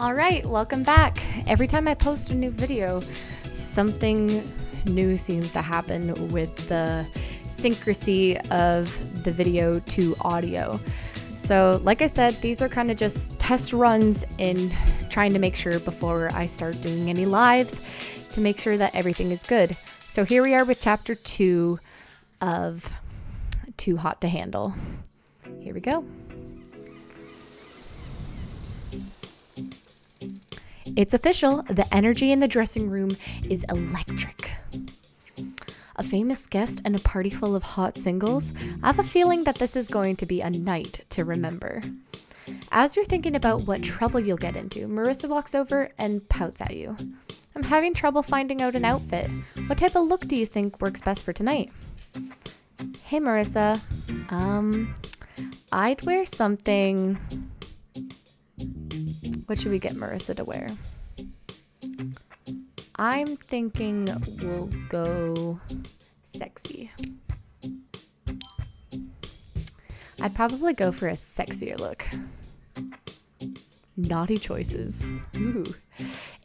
All right, welcome back. Every time I post a new video, something new seems to happen with the synchrony of the video to audio. So like I said, these are kind of just test runs in trying to make sure before I start doing any lives to make sure that everything is good. So here we are with chapter 2 of Too Hot to Handle. Here we go. It's official. The energy in the dressing room is electric. A famous guest and a party full of hot singles. I have a feeling that this is going to be a night to remember. As you're thinking about what trouble you'll get into, Marissa walks over and pouts at you. I'm having trouble finding out an outfit. What type of look do you think works best for tonight? Hey, Marissa. I'd wear something... What should we get Marissa to wear? I'm thinking we'll go sexy. I'd probably go for a sexier look. Naughty choices. Ooh.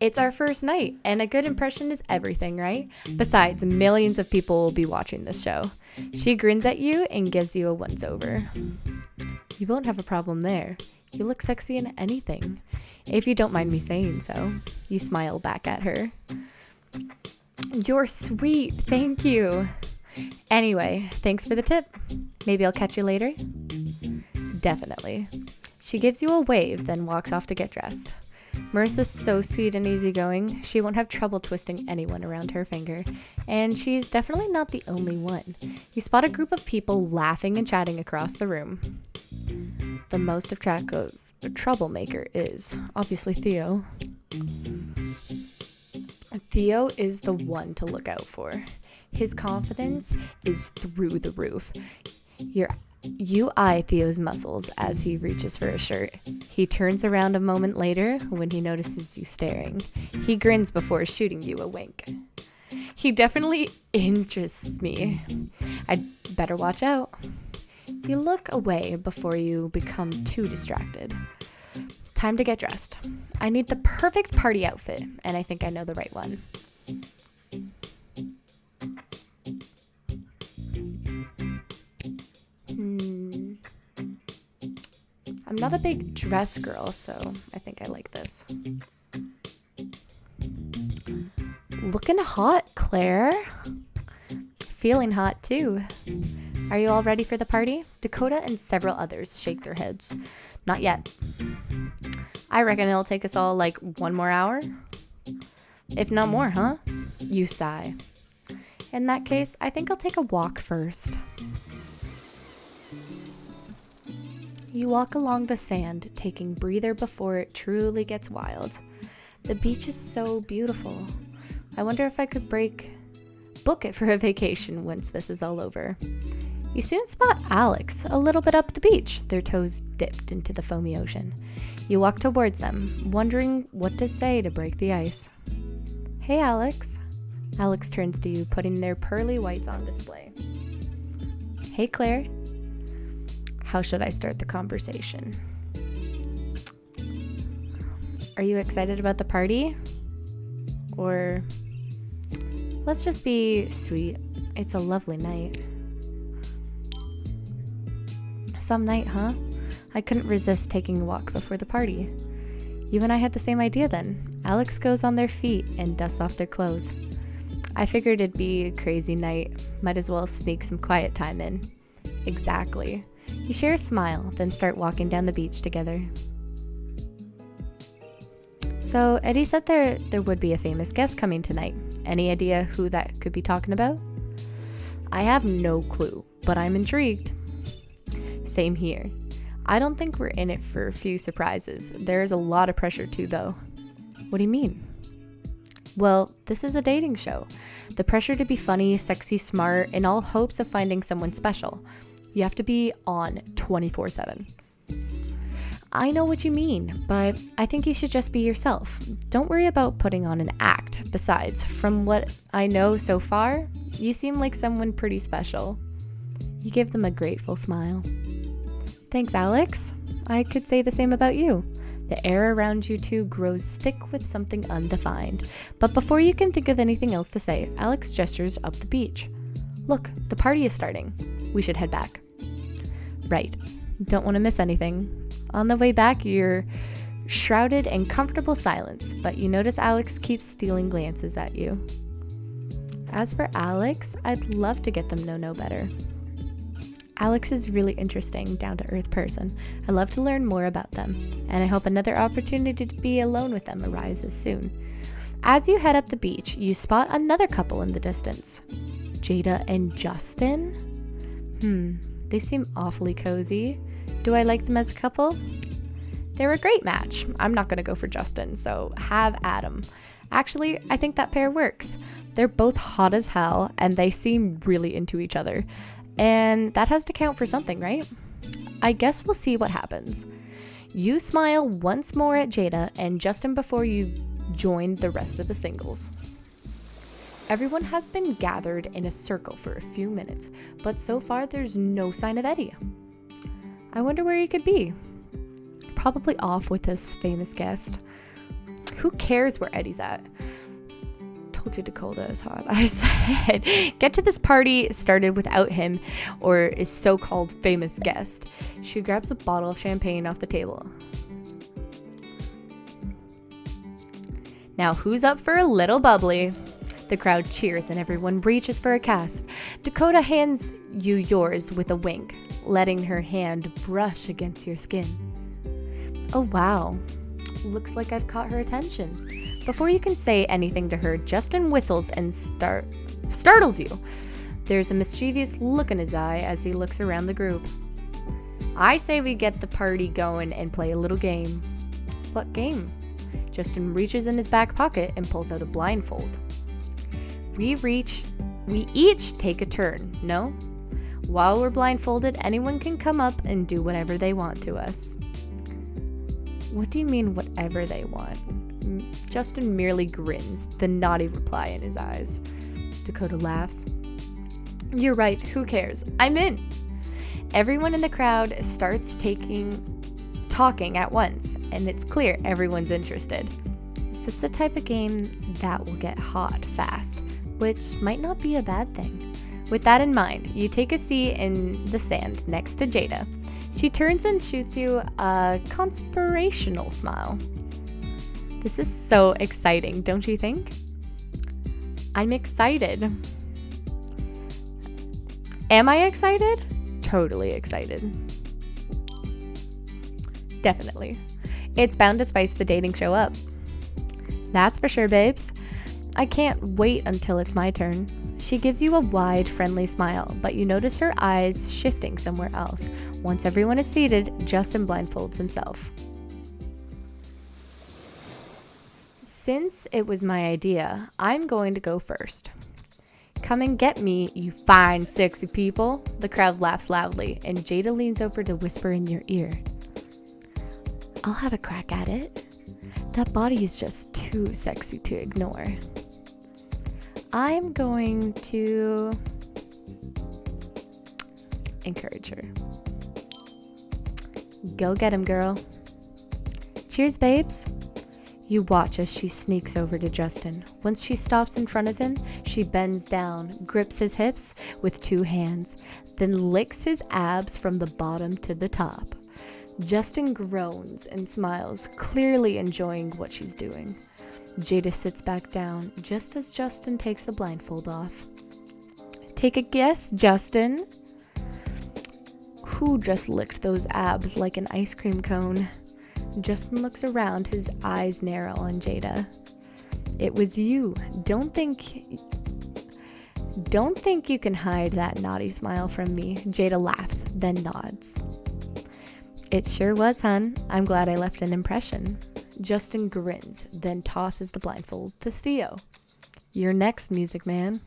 It's our first night, and a good impression is everything, right? Besides, millions of people will be watching this show. She grins at you and gives you a once-over. You won't have a problem there. You look sexy in anything, if you don't mind me saying so. You smile back at her. You're sweet, thank you. Anyway, thanks for the tip. Maybe I'll catch you later? Definitely. She gives you a wave, then walks off to get dressed. Marissa's so sweet and easygoing, she won't have trouble twisting anyone around her finger. And she's definitely not the only one. You spot a group of people laughing and chatting across the room. The most attractive troublemaker is obviously Theo. Theo is the one to look out for. His confidence is through the roof. You eye Theo's muscles as he reaches for a shirt. He turns around a moment later when he notices you staring. He grins before shooting you a wink. He definitely interests me. I'd better watch out. You look away before you become too distracted. Time to get dressed. I need the perfect party outfit, and I think I know the right one. I'm not a big dress girl, so I think I like this. Looking hot, Claire. Feeling hot, too. Are you all ready for the party? Dakota and several others shake their heads. Not yet. I reckon it'll take us all like 1 more hour. If not more, huh? You sigh. In that case, I think I'll take a walk first. You walk along the sand, taking breather before it truly gets wild. The beach is so beautiful. I wonder if I could book it for a vacation once this is all over. You soon spot Alex a little bit up the beach, their toes dipped into the foamy ocean. You walk towards them, wondering what to say to break the ice. Hey, Alex. Alex turns to you, putting their pearly whites on display. Hey, Claire. How should I start the conversation? Are you excited about the party? Or let's just be sweet. It's a lovely night. Some night, huh? I couldn't resist taking a walk before the party. You and I had the same idea then. Alex goes on their feet and dusts off their clothes. I figured it'd be a crazy night. Might as well sneak some quiet time in. Exactly. You share a smile, then start walking down the beach together. So, Eddie said there would be a famous guest coming tonight. Any idea who that could be talking about? I have no clue, but I'm intrigued. Same here. I don't think we're in it for a few surprises. There's a lot of pressure too, though. What do you mean? Well, this is a dating show. The pressure to be funny, sexy, smart, in all hopes of finding someone special. You have to be on 24/7. I know what you mean, but I think you should just be yourself. Don't worry about putting on an act. Besides, from what I know so far, you seem like someone pretty special. You give them a grateful smile. Thanks, Alex. I could say the same about you. The air around you two grows thick with something undefined. But before you can think of anything else to say, Alex gestures up the beach. Look, the party is starting. We should head back. Right. Don't want to miss anything. On the way back, you're shrouded in comfortable silence, but you notice Alex keeps stealing glances at you. As for Alex, I'd love to get them to know better. Alex is really interesting, down-to-earth person. I love to learn more about them, and I hope another opportunity to be alone with them arises soon. As you head up the beach, you spot another couple in the distance. Jada and Justin? They seem awfully cozy. Do I like them as a couple? They're a great match. I'm not going to go for Justin, so have Adam. Actually, I think that pair works. They're both hot as hell, and they seem really into each other. And that has to count for something, right? I guess we'll see what happens. You smile once more at Jada and Justin before you join the rest of the singles. Everyone has been gathered in a circle for a few minutes, but so far there's no sign of Eddie. I wonder where he could be. Probably off with his famous guest. Who cares where Eddie's at? Told you Dakota is hot. I said, get to this party started without him or his so-called famous guest. She grabs a bottle of champagne off the table. Now who's up for a little bubbly? The crowd cheers and everyone reaches for a cast. Dakota hands you yours with a wink, letting her hand brush against your skin. Oh wow, looks like I've caught her attention. Before you can say anything to her, Justin whistles and startles you. There's a mischievous look in his eye as he looks around the group. I say we get the party going and play a little game. What game? Justin reaches in his back pocket and pulls out a blindfold. We each take a turn, no? While we're blindfolded, anyone can come up and do whatever they want to us. What do you mean, whatever they want? Justin merely grins, the naughty reply in his eyes. Dakota laughs. You're right, who cares? I'm in! Everyone in the crowd starts talking at once, and it's clear everyone's interested. Is this the type of game that will get hot fast? Which might not be a bad thing. With that in mind, you take a seat in the sand next to Jada. She turns and shoots you a conspirational smile. This is so exciting, don't you think? I'm excited. Am I excited? Totally excited. Definitely. It's bound to spice the dating show up. That's for sure, babes. I can't wait until it's my turn. She gives you a wide, friendly smile, but you notice her eyes shifting somewhere else. Once everyone is seated, Justin blindfolds himself. Since it was my idea, I'm going to go first. Come and get me, you fine, sexy people. The crowd laughs loudly, and Jada leans over to whisper in your ear. I'll have a crack at it. That body is just too sexy to ignore. I'm going to encourage her. Go get him, girl. Cheers, babes. You watch as she sneaks over to Justin. Once she stops in front of him, she bends down, grips his hips with two hands, then licks his abs from the bottom to the top. Justin groans and smiles, clearly enjoying what she's doing. Jada sits back down just as Justin takes the blindfold off. Take a guess, Justin. Who just licked those abs like an ice cream cone? Justin looks around, his eyes narrow on Jada. It was you. Don't think you can hide that naughty smile from me. Jada laughs, then nods. It sure was, hun. I'm glad I left an impression. Justin grins, then tosses the blindfold to Theo. You're next, music man.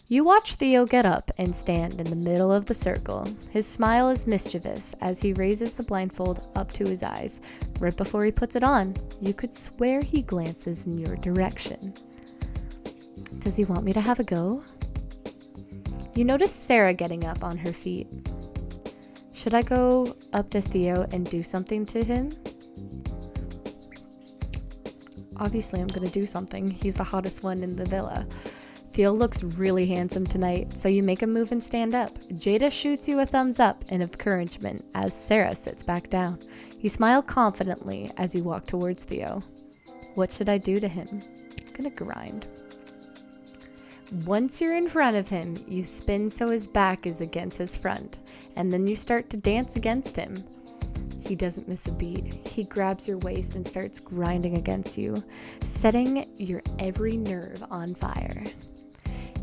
You watch Theo get up and stand in the middle of the circle. His smile is mischievous as he raises the blindfold up to his eyes. Right before he puts it on, you could swear he glances in your direction. Does he want me to have a go? You notice Sarah getting up on her feet. Should I go up to Theo and do something to him? Obviously, I'm gonna do something. He's the hottest one in the villa. Theo looks really handsome tonight, so you make a move and stand up. Jada shoots you a thumbs up in encouragement as Sarah sits back down. You smile confidently as you walk towards Theo. What should I do to him? I'm gonna grind. Once you're in front of him, you spin so his back is against his front, and then you start to dance against him. He doesn't miss a beat. He grabs your waist and starts grinding against you, setting your every nerve on fire.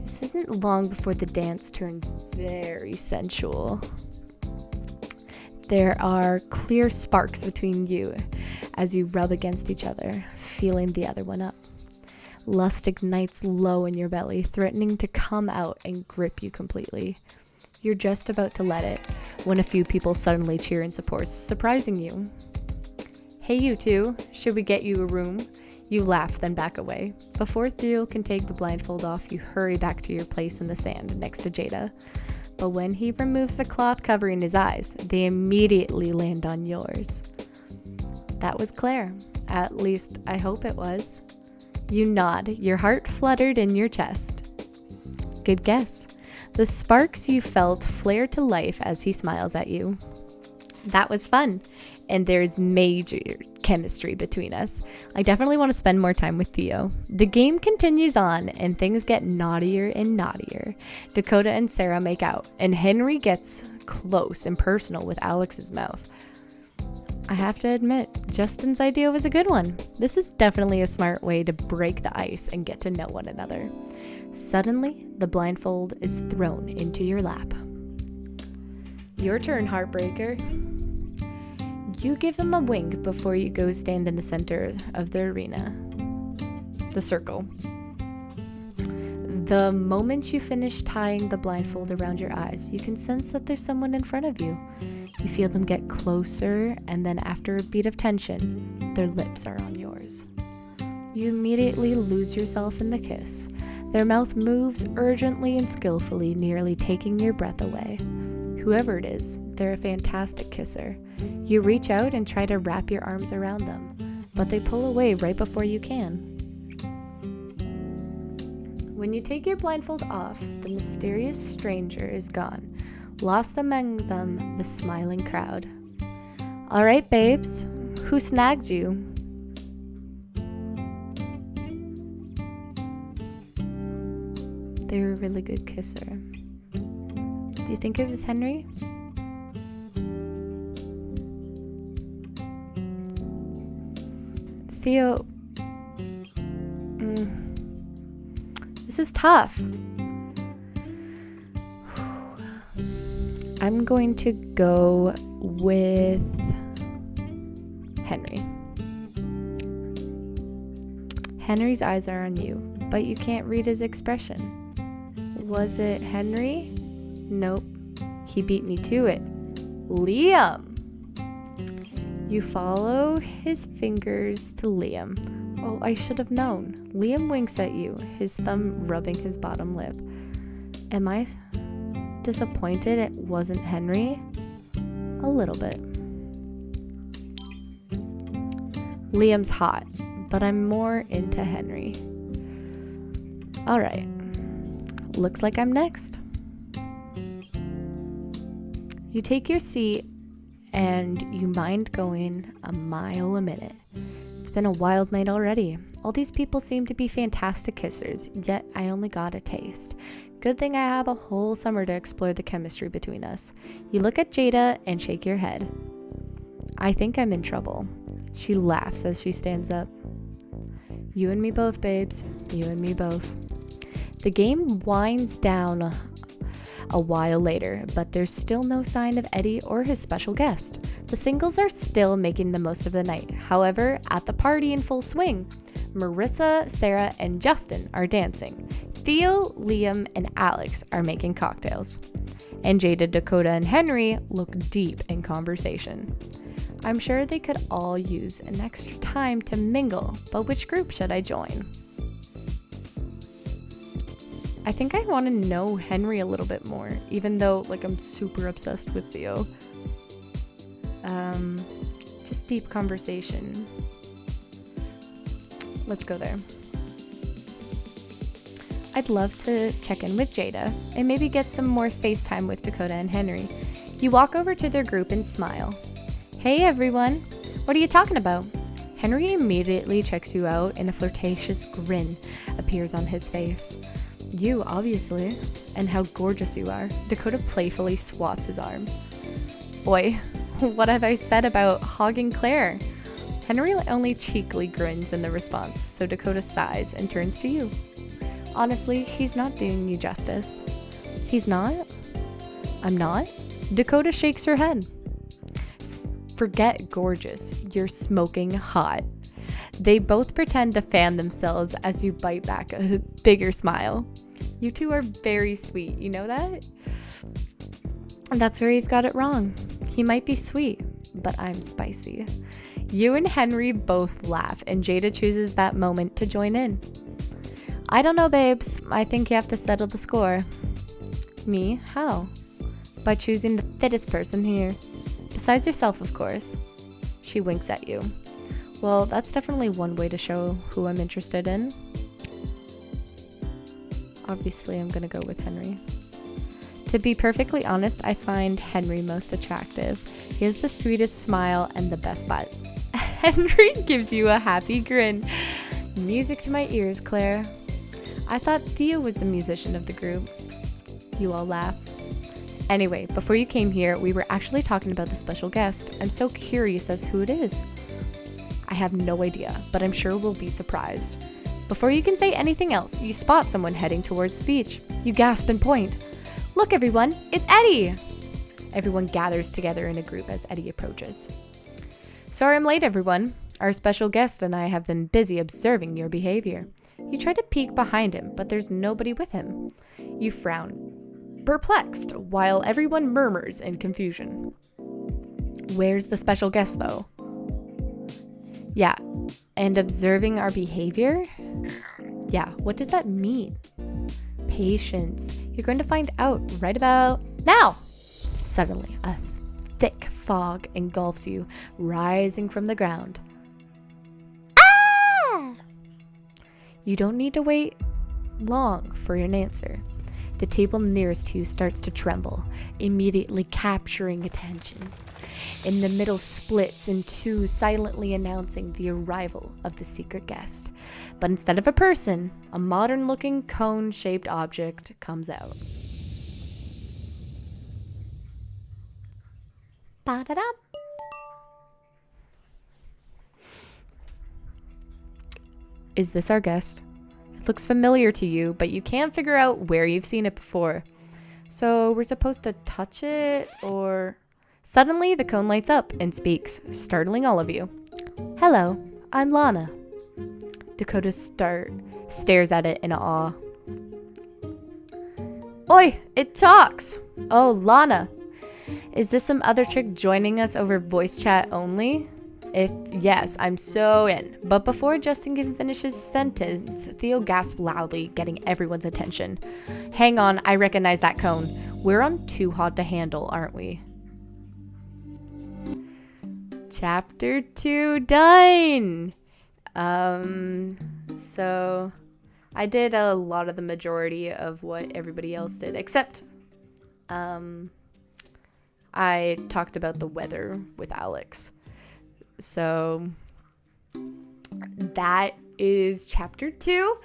This isn't long before the dance turns very sensual. There are clear sparks between you as you rub against each other, feeling the other one up. Lust ignites low in your belly, threatening to come out and grip you completely. You're just about to let it when a few people suddenly cheer in support, surprising you. Hey, you two, should we get you a room? You laugh, then back away. Before Theo can take the blindfold off, you hurry back to your place in the sand next to Jada. But when he removes the cloth covering his eyes, they immediately land on yours. That was Claire. At least, I hope it was. You nod, your heart fluttered in your chest. Good guess. The sparks you felt flare to life as he smiles at you. That was fun, and there's major chemistry between us. I definitely want to spend more time with Theo. The game continues on, and things get naughtier and naughtier. Dakota and Sarah make out, and Henry gets close and personal with Alex's mouth. I have to admit, Justin's idea was a good one. This is definitely a smart way to break the ice and get to know one another. Suddenly, the blindfold is thrown into your lap. Your turn, Heartbreaker. You give him a wink before you go stand in the center of the arena. The circle. The moment you finish tying the blindfold around your eyes, you can sense that there's someone in front of you. You feel them get closer, and then after a beat of tension, their lips are on yours. You immediately lose yourself in the kiss. Their mouth moves urgently and skillfully, nearly taking your breath away. Whoever it is, they're a fantastic kisser. You reach out and try to wrap your arms around them, but they pull away right before you can. When you take your blindfold off, the mysterious stranger is gone, lost among them the smiling crowd. All right, babes, who snagged you? They were a really good kisser. Do you think it was Henry? Theo, this is tough. I'm going to go with Henry. Henry's eyes are on you, but you can't read his expression. Was it Henry? Nope. He beat me to it. Liam! You follow his fingers to Liam. Oh, I should have known. Liam winks at you, his thumb rubbing his bottom lip. Am I disappointed it wasn't Henry? A little bit. Liam's hot, but I'm more into Henry. Alright. Looks like I'm next. You take your seat and you mind going a mile a minute. It's been a wild night already. All these people seem to be fantastic kissers, yet I only got a taste. Good thing I have a whole summer to explore the chemistry between us. You look at Jada and shake your head. I think I'm in trouble. She laughs as she stands up. You and me both, babes. You and me both. The game winds down a while later, but there's still no sign of Eddie or his special guest. The singles are still making the most of the night. However, at the party in full swing, Marissa, Sarah, and Justin are dancing. Theo, Liam, and Alex are making cocktails. And Jada, Dakota, and Henry look deep in conversation. I'm sure they could all use an extra time to mingle, but which group should I join? I think I want to know Henry a little bit more, even though I'm super obsessed with Theo. Just deep conversation. let's go there. I'd love to check in with Jada and maybe get some more FaceTime with Dakota and Henry. You walk over to their group and smile. Hey everyone, what are you talking about? Henry immediately checks you out and a flirtatious grin appears on his face. You, obviously, and how gorgeous you are. Dakota playfully swats his arm. Oi, what have I said about hogging Claire? Henry only cheekily grins in the response, so Dakota sighs and turns to you. Honestly, he's not doing you justice. He's not? I'm not? Dakota shakes her head. Forget gorgeous, you're smoking hot. They both pretend to fan themselves as you bite back a bigger smile. You two are very sweet, you know that? That's where you've got it wrong. He might be sweet, but I'm spicy. You and Henry both laugh, and Jada chooses that moment to join in. I don't know, babes. I think you have to settle the score. Me? How? By choosing the fittest person here. Besides yourself, of course. She winks at you. Well, that's definitely one way to show who I'm interested in. Obviously, I'm gonna go with Henry. To be perfectly honest, I find Henry most attractive. He has the sweetest smile and the best butt. Henry gives you a happy grin. Music to my ears, Claire. I thought Theo was the musician of the group. You all laugh. Anyway, before you came here, we were actually talking about the special guest. I'm so curious as who it is. I have no idea, but I'm sure we'll be surprised. Before you can say anything else, you spot someone heading towards the beach. You gasp and point. Look, everyone, it's Eddie! Everyone gathers together in a group as Eddie approaches. Sorry I'm late, everyone. Our special guest and I have been busy observing your behavior. You try to peek behind him, but there's nobody with him. You frown, perplexed, while everyone murmurs in confusion. Where's the special guest, though? Yeah, and observing our behavior? Yeah, what does that mean? Patience. You're going to find out right about now. Suddenly, a thick fog engulfs you, rising from the ground. You don't need to wait long for an answer. The table nearest to you starts to tremble, immediately capturing attention. In the middle splits in two, silently announcing the arrival of the secret guest. But instead of a person, a modern-looking cone-shaped object comes out. Ba-da-da. Is this our guest? It looks familiar to you, but you can't figure out where you've seen it before. So we're supposed to touch it, or... Suddenly, the cone lights up and speaks, startling all of you. Hello, I'm Lana. Dakota stares at it in awe. Oi, it talks! Oh, Lana. Is this some other chick joining us over voice chat only? If yes, I'm so in. But before Justin can finish his sentence, Theo gasps loudly, getting everyone's attention. Hang on, I recognize that cone. We're on Too Hot to Handle, aren't we? Chapter 2 done! So I did a lot of the majority of what everybody else did, except I talked about the weather with Alex. So that is chapter 2.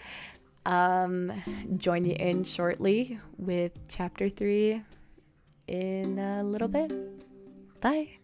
Join you in shortly with chapter 3 in a little bit. Bye.